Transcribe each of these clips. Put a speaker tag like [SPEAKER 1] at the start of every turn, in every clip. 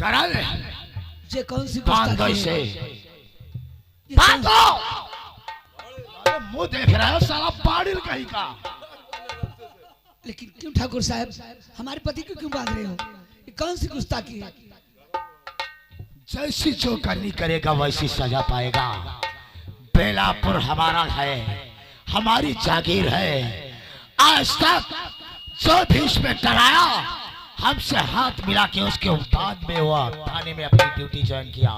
[SPEAKER 1] करा ले
[SPEAKER 2] ये कौन सी
[SPEAKER 1] बांध दो इसे, बांध दो। अरे मुंह देख रहा है साला पाड़िल कहीं का।
[SPEAKER 2] लेकिन क्यों ठाकुर साहब, हमारे पति को क्यों बांध रहे हो? ये कौन सी गुस्ताखी है?
[SPEAKER 1] जैसी जो करनी करेगा वैसी सजा पाएगा। बेलापुर हमारा है, हमारी जागीर है। आज तक जो भी इसमें डराया हमसे हाथ मिला के उसके बाद में हुआ थाने में अपनी ड्यूटी ज्वाइन किया।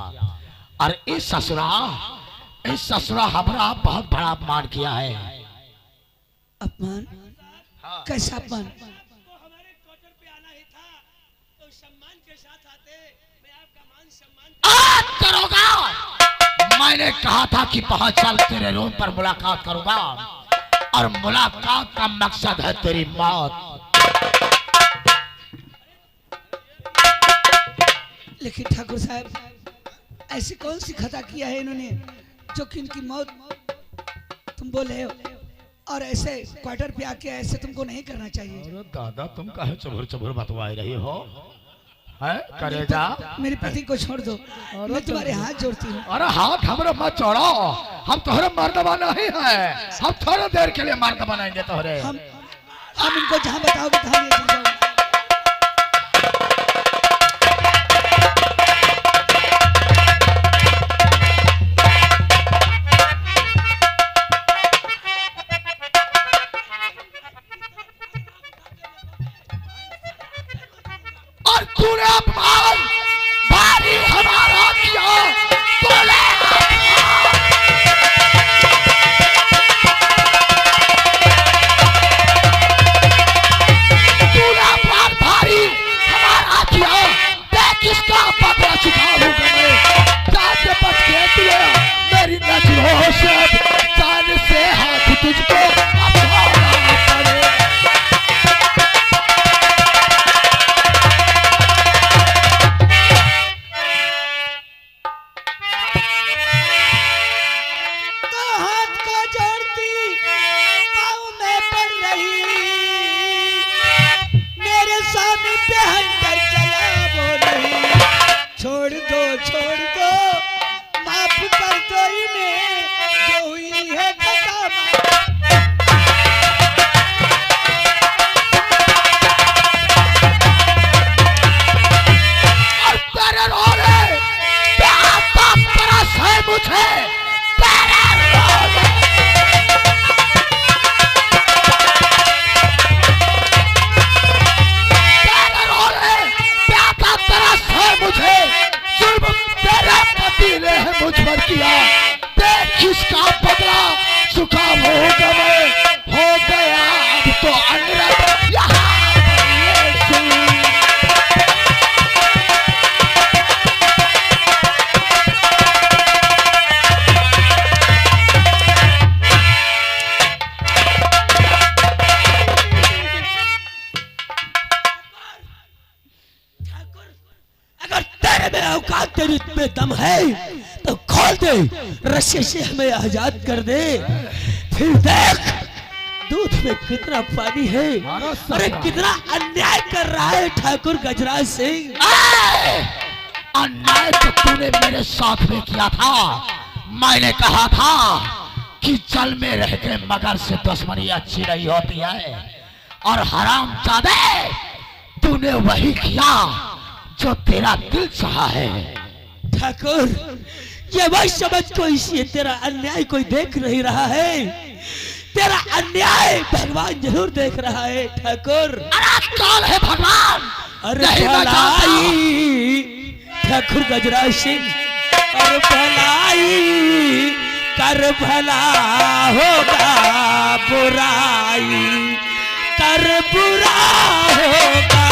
[SPEAKER 1] और इस ससुरा हमारा बहुत बड़ा अपमान किया है।
[SPEAKER 2] अपमान? कैसा अपमान?
[SPEAKER 3] हमारे क्वार्टर पे आना ही था तो सम्मान के साथ आते, मैं आपका मान सम्मान
[SPEAKER 1] करूंगा। मैंने कहा था कि पहुंच चल, तेरे रूम पर मुलाकात करूंगा और मुलाकात का मकसद है तेरी मौत।
[SPEAKER 2] लेकिन ठाकुर साहब ऐसी कौन सी खता किया है इन्होंने जो कि इनकी मौत तुम बोले हो? और ऐसे क्वार्टर पे आके ऐसे तुमको नहीं करना चाहिए।
[SPEAKER 1] अरे दादा तुम काहे चबुर चबुर बतवाई रही हो? है करेजा,
[SPEAKER 2] मेरे पति को छोड़ दो, मैं तुम्हारे हाथ जोड़ती हूँ।
[SPEAKER 1] अरे हाथ हमारे मत छोड़ो, हम तोहरे मर्दबा नहीं है। हम थोड़ी देर के लिए मर्द बनाएंगे तोहरे।
[SPEAKER 2] हम इनको जहाँ बताओगे तो हम ले जाओगे।
[SPEAKER 1] और तूने अपमान भारी हमारा किया, तूने अपमान भारी हमारा किया। देख किसका बदला चुकाऊंगा मैं। जान से बच के तुझे मेरी नजरों से, जान से हाथ तुझको अपनाना पड़े।
[SPEAKER 2] छोड़ दो, माफ कर दो इन्हें, जो हुई है खता।
[SPEAKER 1] और तेरे रोने प्यार का तरस है मुझे, तेरे रोने। तेरे रोने प्यार का तरस है मुझे, जुल्म तेरे पति ने है मुझ पर किया। देख किसका बदला चुकाऊंगा मैं। हो गया अब तो अनरत यहाँ यीशु।
[SPEAKER 3] अगर तेरे में औकात, तेरी में दम है तो खोल दे, रस्से से हमें आजाद कर दे। फिर देख दूध में कितना पानी है। अरे कितना अन्याय कर रहा है ठाकुर गजराज सिंह।
[SPEAKER 1] अन्याय तो तूने मेरे साथ में किया था। मैंने कहा था कि जल में रह के मगर से दुश्मनी अच्छी नहीं होती है। और हरामजादे तूने वही किया जो तेरा दिल चाहा है।
[SPEAKER 3] ठाकुर ये वही समझ को, इसी तेरा अन्याय कोई देख नहीं रहा है। तेरा अन्याय भगवान जरूर देख रहा है ठाकुर।
[SPEAKER 1] अरे कौन है भगवान?
[SPEAKER 3] अरे भलाई ठाकुर गजराज सिंह, और भलाई कर भला होगा, बुराई कर बुरा होगा।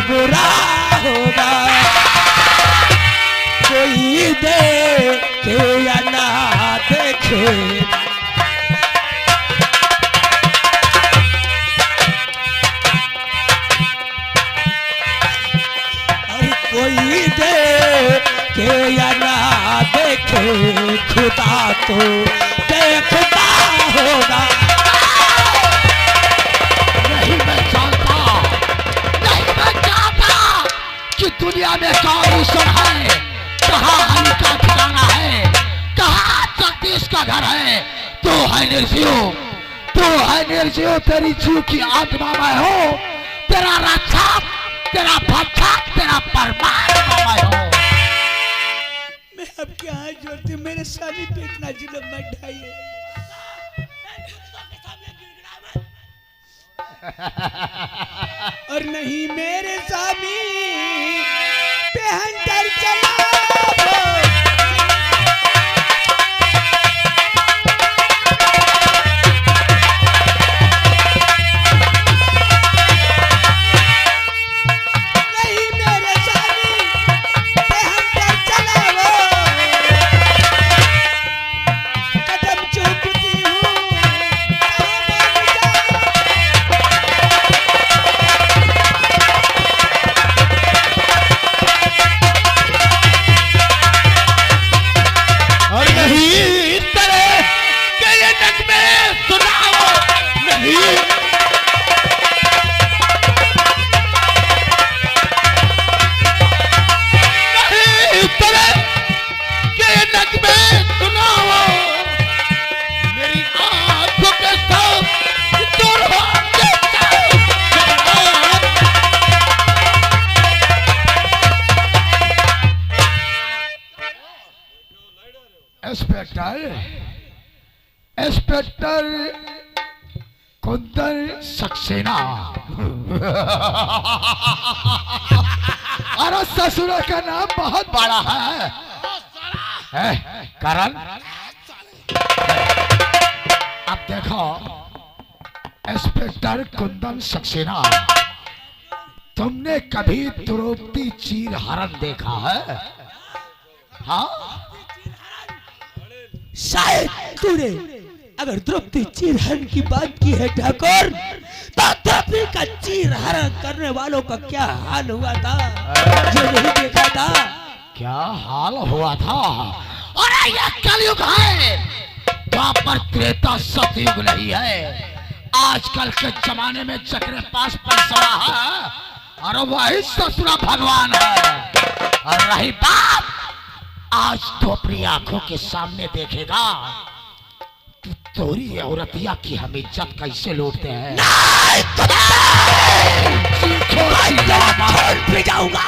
[SPEAKER 3] बुरा होगा, कोई देखे या ना देखे। तो देखता होगा।
[SPEAKER 1] नहीं मैं जानता, नहीं मैं जानता कि दुनिया में कौन ईश्वर है, कहाँ हरि का ठिकाना है, कहाँ जगदीश का घर है। तो है निर्जीव, तो है निर्जीव, तेरी जीव की आत्मा मैं हूँ, तेरा रक्षक, तेरा भक्षक, तेरा परमात्मा मैं हूँ।
[SPEAKER 2] मैं आपके हाथ जोड़ती हूँ, मेरे स्वामी पे इतना जुल्म मत ढाइए। और नहीं मेरे स्वामी पे हंटर चलाओ। नहीं मेरे स्वामी पे हंटर चलाओ। कदम चूकती हूँ
[SPEAKER 1] और नहीं इस तरह के ये नगमे सुनाओ, नहीं इस तरह के ये नगमे सुनाओ, मेरी आंखों के साथ दूर हो इंस्पेक्टर, इंस्पेक्टर कुंदन सक्सेना। अरे ससुर का नाम बहुत बड़ा है करण। अब देखो इंस्पेक्टर कुंदन सक्सेना, तुमने कभी द्रौपदी चीर हरण देखा है? हाँ,
[SPEAKER 3] शायद तूने अगर द्रौपदी चीरहरण की बात की है ठाकुर, तो द्रौपदी का चीरहरण करने वालों का क्या हाल हुआ था ये नहीं देखा था?
[SPEAKER 1] क्या हाल हुआ था? अरे ये कलयुग है, द्वापर त्रेता सतयुग नहीं है। आजकल के जमाने में चक्रे पास पैसा है और वही ससुरा भगवान है। और रही बात, आज तो अपनी आंखों के सामने देखेगा कि तोरी औरतिया की हम इज्जत कैसे लूटते हैं।
[SPEAKER 3] छोड़ जाऊंगा।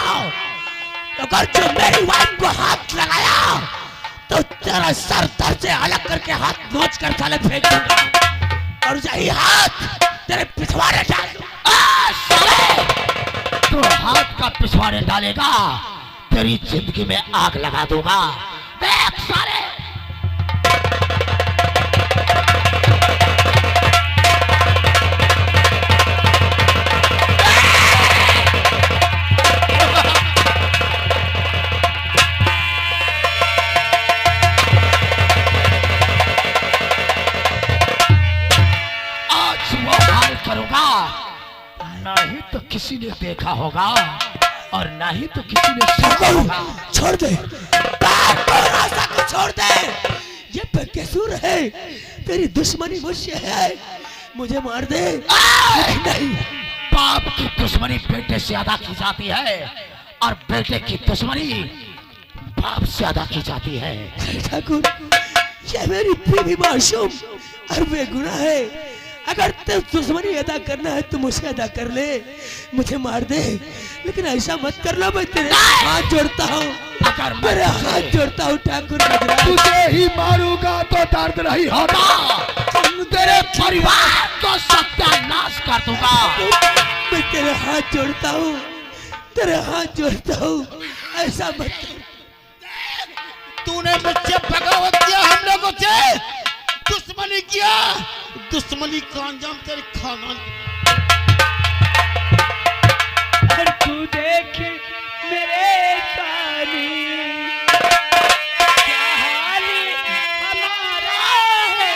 [SPEAKER 3] अगर जो मेरी वाइन को हाथ लगाया तो तेरा सर धड़ से अलग करके हाथ नोच कर साले फेंक दूंगा, और यही हाथ तेरे पिछवाड़े डाल दूंगा।
[SPEAKER 1] तो हाथ का पिछवाड़े डालेगा, तेरी जिंदगी में आग लगा दूंगा। देख सारे आज वो हाल करूंगा, नहीं तो किसी ने देखा होगा और ना ही तो किसी ने सुना होगा।
[SPEAKER 3] छोड़ दे, रास्ता को छोड़ दे। ये बेकसूर है, तेरी दुश्मनी मुझसे है, मुझे मार दे। नहीं,
[SPEAKER 1] बाप की दुश्मनी बेटे से अदा की जाती है और बेटे की दुश्मनी बाप से अदा की जाती है।
[SPEAKER 3] ठाकुर, ये मेरी बीवी मासूम और बेगुनाह है। अगर तेरे दुश्मनी अदा करना है तो मुझसे अदा कर ले, मुझे मार दे, लेकिन ऐसा मत करना। मैं तेरे हाथ जोड़ता हूँ,
[SPEAKER 1] अगर
[SPEAKER 3] मेरे हाथ जोड़ता हूँ ठाकुर।
[SPEAKER 1] तुझे ही मारूंगा तो दर्द नहीं होगा, तेरे परिवार को सत्यानाश कर दूंगा।
[SPEAKER 3] मैं तेरे हाथ जोड़ता हूँ, तेरे हाथ जोड़ता हूँ, ऐसा मत कर।
[SPEAKER 4] तूने मुझसे बगावत किया, हम लोगों से दुश्मनी किया, दुश्मनी का अंजाम तेरे खानदान।
[SPEAKER 2] और तू देख मेरे स्वामी क्या हाल हमारा है।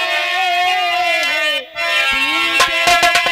[SPEAKER 2] तू देख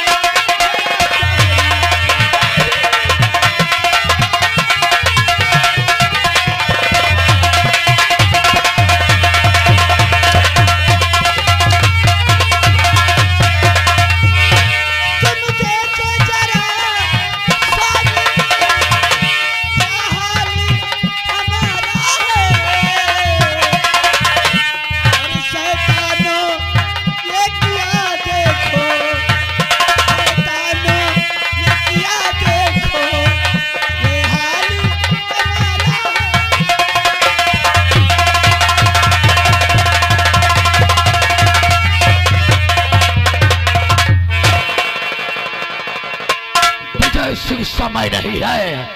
[SPEAKER 1] समय नहीं है।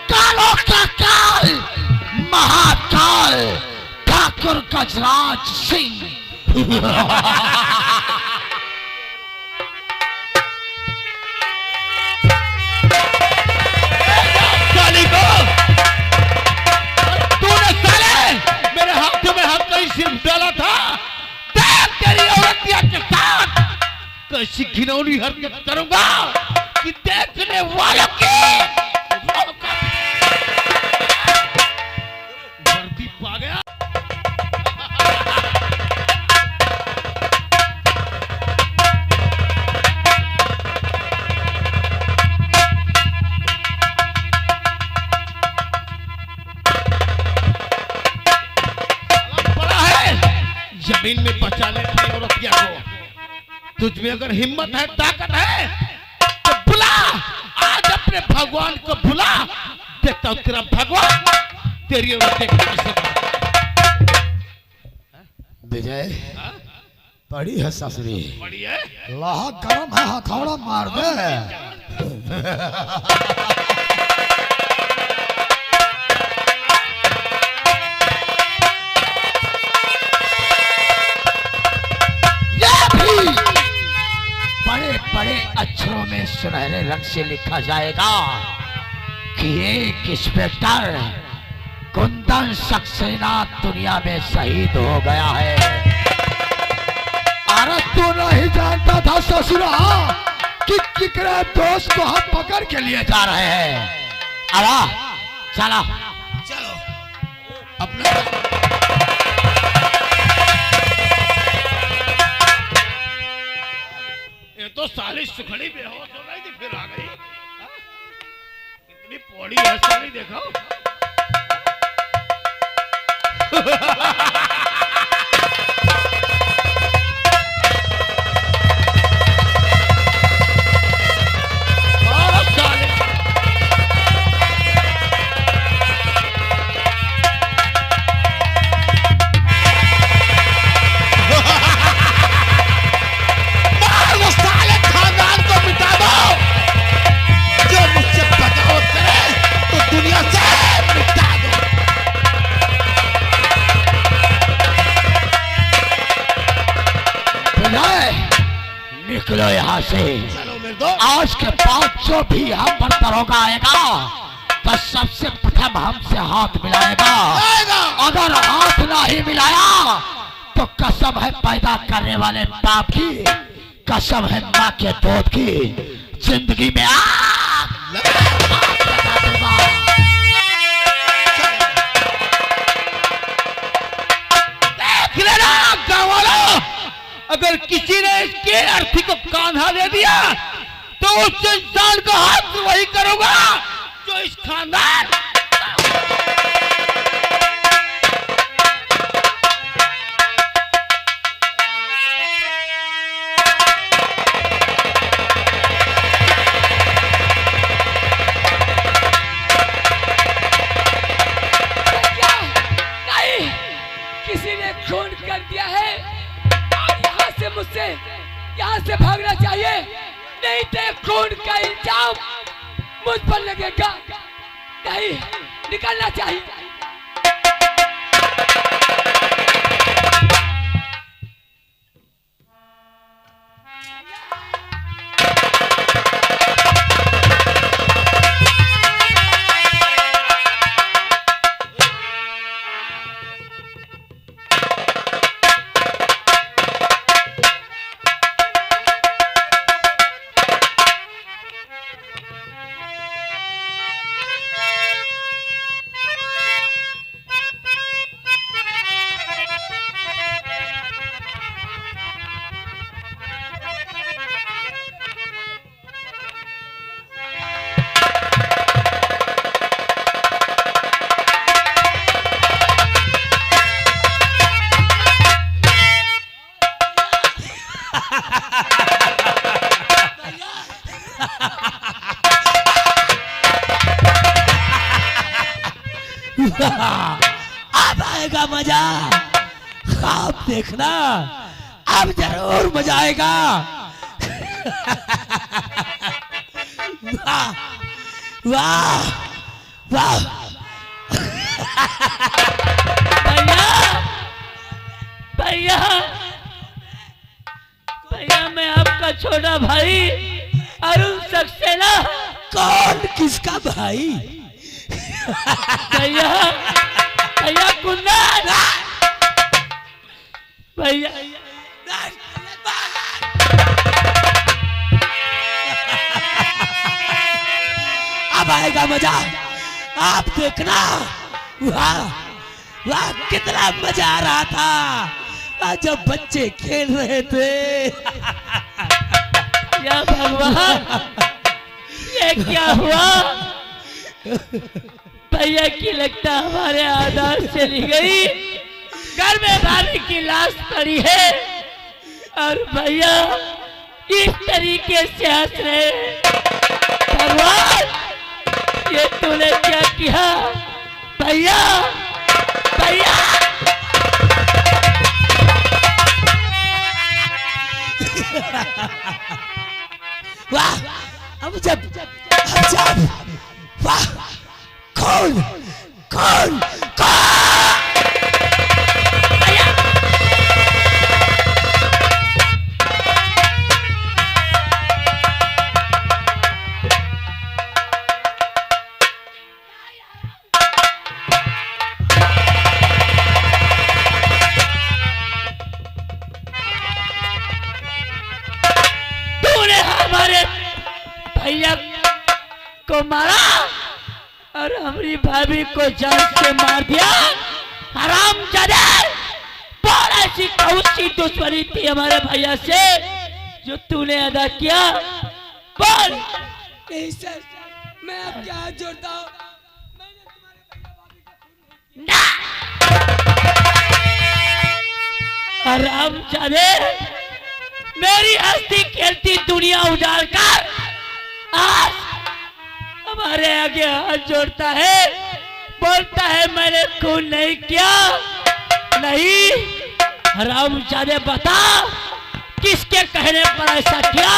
[SPEAKER 1] कालों का काल, महाकाल ठाकुर गजराज सिंह।
[SPEAKER 4] तूने साले मेरे हाथों में हाथ कहीं सिर्फ डाला था। देख तेरी औरतिया के साथ कैसी घिनौनी हरकत करूंगा कि देखने वालों की वर्दी पा गया। जमीन में बचा ले अपनी औरतिया को। तुझ में अगर हिम्मत है, ताकत है तो बुला, आज अपने भगवान को बुला। देखता हूं तेरा भगवान तेरी औरतिया कैसे।
[SPEAKER 1] विजय बड़ी है ससुरी,
[SPEAKER 4] बड़ी है।
[SPEAKER 1] लोहा गरम है, हथौड़ा मार दे। बड़े बड़े अक्षरों में सुनहरे रंग से लिखा जाएगा कि एक इंस्पेक्टर कुंदन सक्सेना दुनिया में शहीद हो गया है। अरे तू नहीं जानता था ससुरा कि किकरे दोस्त को हम पकड़ के लिए जा रहे हैं। अरे चलो
[SPEAKER 4] चलो अपना तो साली सुखड़ी बेहोश हो गई थी, फिर आ गई। कितनी पौड़ी है साली, देखो।
[SPEAKER 1] निकलो यहाँ से।
[SPEAKER 4] चलो मेरे दोस्त।
[SPEAKER 1] आज के बाद जो भी हम पर दरोगा आएगा तो सबसे प्रथम हमसे हाथ मिलाएगा। अगर हाथ नहीं मिलाया तो कसम है पैदा करने वाले बाप की, कसम है माँ के दूध की, जिंदगी में आग लगा दूंगा।
[SPEAKER 4] देख लेना गाँव वालों, अगर किसी ने इसके अर्थी को कान्हा दे दिया तो उस इंसान का हाथ वही करूंगा जो इस खानदान।
[SPEAKER 3] नहीं, किसी ने खून कर दिया है और यहाँ से मुझसे यहाँ से भागना चाहिए, नहीं तो खून का इल्जाम मुझ पर लगेगा। नहीं, निकलना चाहिए। अब आएगा मजा, आप देखना, अब जरूर मजा आएगा। वाह वाह वाह
[SPEAKER 5] भैया भैया भैया मैं आपका छोटा भाई अरुण सक्सेना।
[SPEAKER 3] कौन किसका भाई?
[SPEAKER 5] भैया भैया कुंदन भैया
[SPEAKER 3] अब आएगा मजा, आप देखना। वाह वाह कितना मजा आ रहा था जब बच्चे खेल रहे थे।
[SPEAKER 5] या भगवान ये क्या हुआ? भैया की लगता हमारे आदत चली गई। घर में भाभी की लाश पड़ी है और भैया इस तरीके से हंस रहे। भगवान ये तूने क्या किया? भैया भैया
[SPEAKER 3] वाह अब जब वाह कौन कौन
[SPEAKER 5] हमारे भैया को मारा और हमारी भाभी को जान से मार दिया। हरामजादे बोल ऐसी कौन सी दुश्मनी थी हमारे भैया से जो तूने अदा किया? बोल।
[SPEAKER 2] नहीं सर, मैं आपके हाथ जोड़ता हूँ।
[SPEAKER 5] हरामजादे मेरी हस्ती खेलती दुनिया उजाड़ कर आज हमारे आगे हाथ जोड़ता है, बोलता है मैंने खून नहीं किया। नहीं हरामजादे बता किसके कहने पर ऐसा किया?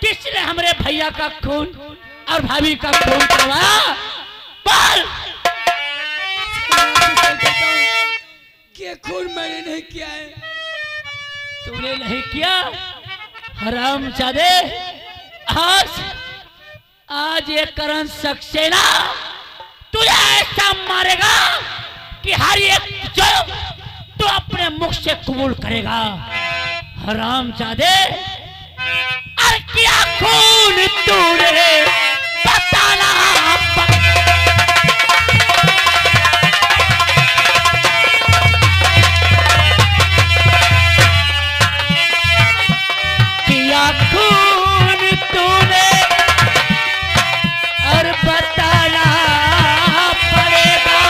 [SPEAKER 5] किसने हमारे भैया का खून और भाभी का खून करवाया? बोल।
[SPEAKER 2] कि खून मैंने नहीं किया है।
[SPEAKER 5] तूने नहीं किया? हरामजादे आज ये करण सक्सेना तुझे ऐसा मारेगा कि हर एक जुर्म तू अपने मुख से कबूल करेगा। हरामजादे और क्या खून तूने बताना किया खून तूने और बताना पड़ेगा,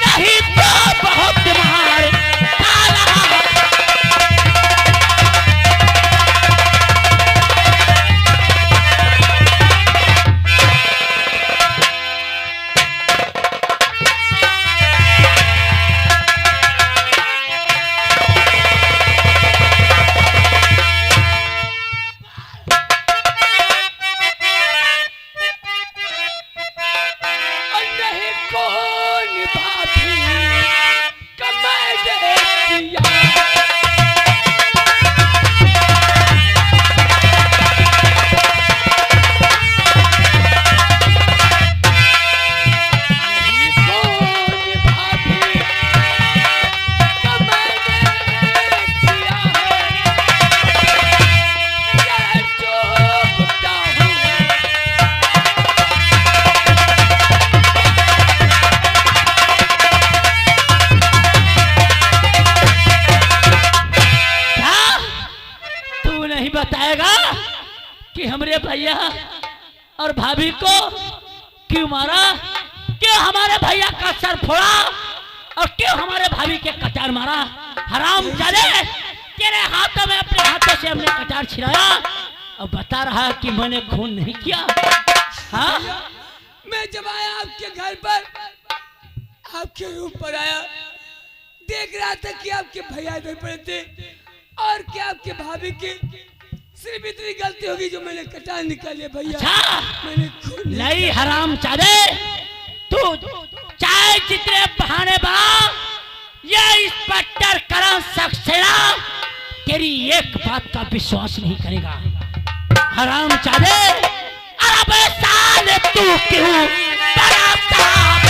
[SPEAKER 5] नहीं तो बहुत मार डाला। बताएगा कि हमरे भैया और भाभी को क्यों मारा, क्यों हमारे भैया का सर फोड़ा और क्यों हमारे भाभी के कटार मारा? हरामजादे तेरे हाथों में अपने हाथों से हमने कटार छिड़ाया और बता रहा है कि मैंने खून नहीं किया। हाँ
[SPEAKER 2] मैं जब आया आपके घर पर, आपके रूम पर आया, देख रहा था कि आपके भैया इधर पड़े थे और क्या आपके भाभी के
[SPEAKER 3] सिर्फ इतनी गलती होगी जो मैंने कटान निकाले भैया।
[SPEAKER 5] अच्छा
[SPEAKER 3] मैंने खून नहीं
[SPEAKER 5] नहीं हराम चादे, तू चाहे जितने बहाने बना, ये इंस्पेक्टर करण सक्सेना तेरी एक बात का विश्वास नहीं करेगा। हराम चादे, अरे साले तू क्यों बड़ा साहब?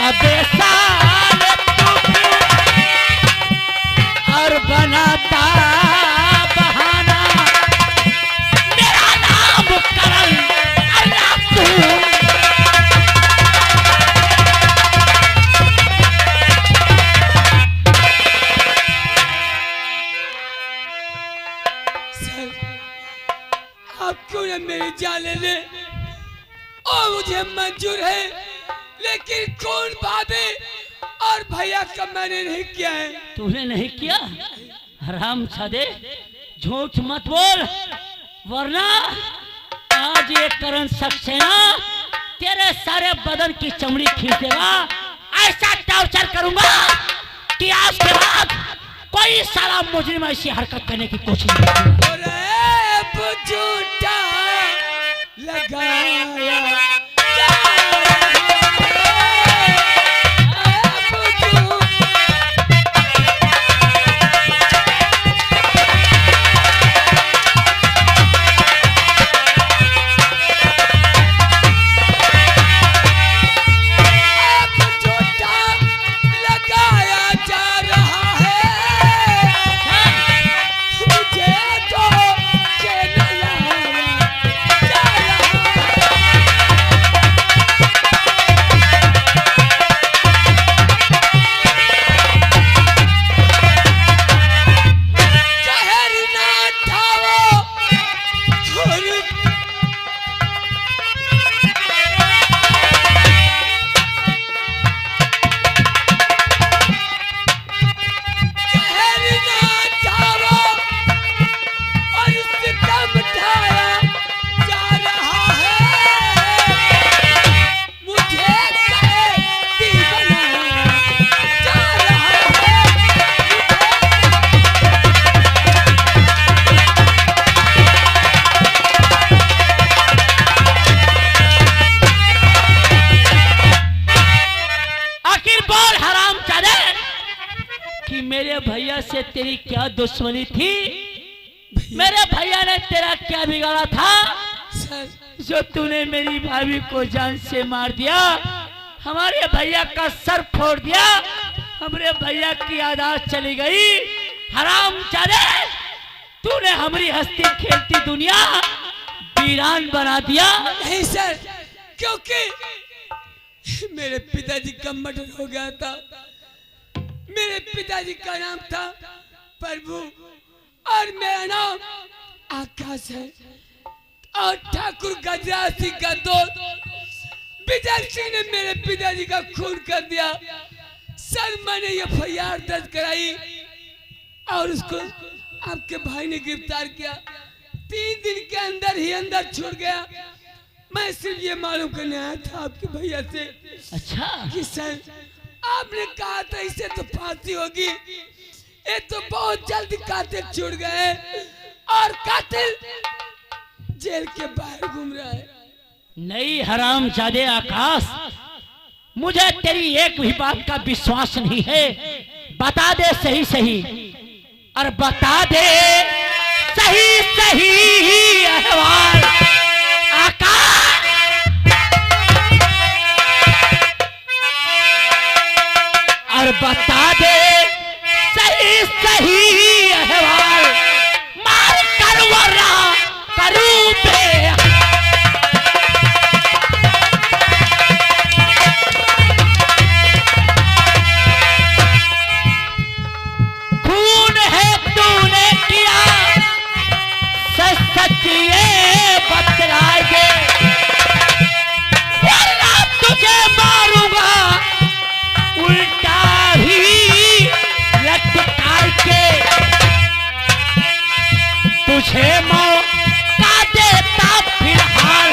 [SPEAKER 5] अबे साले तू क्यों और बनाता बहाना? मेरा नाम करण, अल्लाह तू
[SPEAKER 3] सर, आप क्यों न मेरी जान ले ले, और मुझे मंजूर है, लेकिन खून भाभी और भैया का मैंने नहीं किया है।
[SPEAKER 5] तूने नहीं किया? हराम छादे, झूठ मत बोल, वरना आज ये करण सक्सेना तेरे सारे बदन की चमड़ी खींच देगा। ऐसा टॉर्चर करूंगा कि आज के बाद कोई साला मुजरिम ऐसी हरकत करने की कोशिश नहीं करेगा।
[SPEAKER 3] और अब झूठा लगाया जा रहा है, मुझे तो चैन लाया जा रहा है। जहर ना खाओ, जहर ना खाओ, और सितम ढाया जा रहा है, मुझे कैदी बनाया जा रहा
[SPEAKER 5] आखिर बोल हराम चादे कि मेरे भैया से तेरी क्या दुश्मनी थी? मेरे भैया ने तेरा क्या बिगाड़ा था
[SPEAKER 3] सर।
[SPEAKER 5] जो तूने मेरी भाभी को जान से मार दिया, हमारे भैया का सर फोड़ दिया, हमारे भैया की आदात चली गई। हराम चादे, तूने हमारी हंसती खेलती दुनिया वीरान बना दिया।
[SPEAKER 3] नहीं सर, क्योंकि मेरे पिताजी का मर्डर हो गया था। मेरे पिताजी का नाम था प्रभु और मेरा नाम आकाश है, और ठाकुर गजराज सिंह का दोस्त विजय सिंह ने मेरे पिताजी का खून कर दिया। सर, मैंने एफआईआर दर्ज कराई और उसको आपके भाई ने गिरफ्तार किया। 3 दिन के अंदर ही अंदर छोड़ गया। मैं सिर्फ ये मालूम करने आया था आपके भैया से
[SPEAKER 5] अच्छा
[SPEAKER 3] कि सर, आपने कहा था इसे तो फांसी होगी, ये तो बहुत जल्दी कातिल छूट गए और कातिल जेल के बाहर घूम रहा है।
[SPEAKER 5] नहीं हराम जादे आकाश, मुझे तेरी एक भी बात का विश्वास नहीं है। बता दे सही सही, और बता दे सही सही अहवाल। आकाश, और बता दे सही सही अहवाल। मार कर वरना करूं बे। खून है तूने किया, सच सच ये बतलाएंगे, वरना तुझे मारूंगा उल्टा ही लटका के। तुझे मौका देता फिलहाल,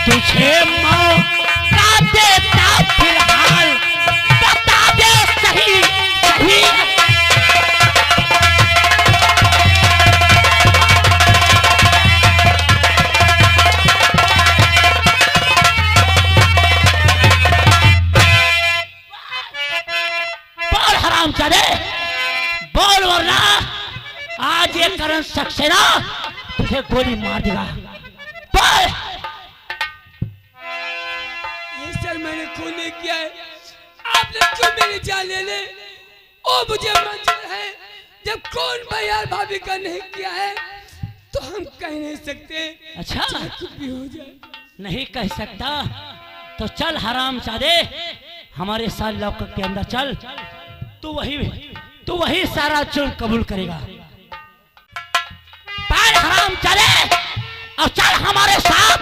[SPEAKER 5] तुझे मौका देता फिलहाल। तुझे गोली मार देगा। बोल।
[SPEAKER 3] ये सर मैंने खून नहीं किया है, आपने क्यों मेरी जान ले ले? ओ मुझे मंजूर है, जब खून भैया भाभी का नहीं किया है तो हम कह नहीं सकते।
[SPEAKER 5] अच्छा,
[SPEAKER 3] चाहे कुछ भी हो जाए।
[SPEAKER 5] नहीं कह सकता तो चल हरामजादे, हमारे साथ लौकक के अंदर चल। तू वही सारा जुर्म कबूल करेगा। पर हरामजादे, और चल हमारे साथ।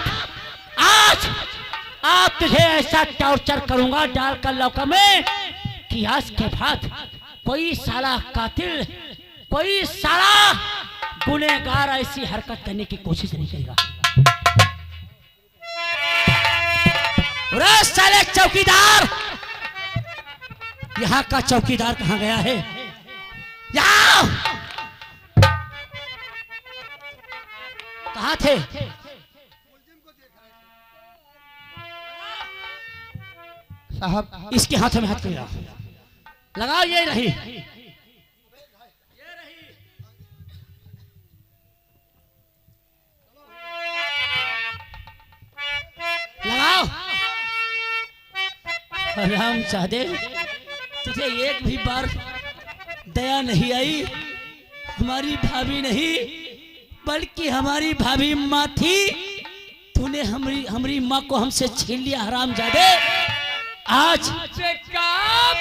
[SPEAKER 5] आज तुझे ऐसा टॉर्चर करूंगा डालकर लौका में कि आज के बाद कोई साला कातिल, कोई साला गुनहगार ऐसी हरकत करने की कोशिश नहीं करेगा। रे साले चौकीदार, यहाँ का चौकीदार कहाँ गया है? यहाँ कहाँ थे?
[SPEAKER 1] साहब
[SPEAKER 5] इसके हाथ में हाथ करेगा, लगाओ। ये रही, लगाओ। हरामजादे, तुझे एक भी बार दया नहीं आई? हमारी भाभी नहीं बल्कि हमारी भाभी माँ थी, तूने हमारी माँ को हमसे छीन लिया। हरामजादे, आज
[SPEAKER 3] से का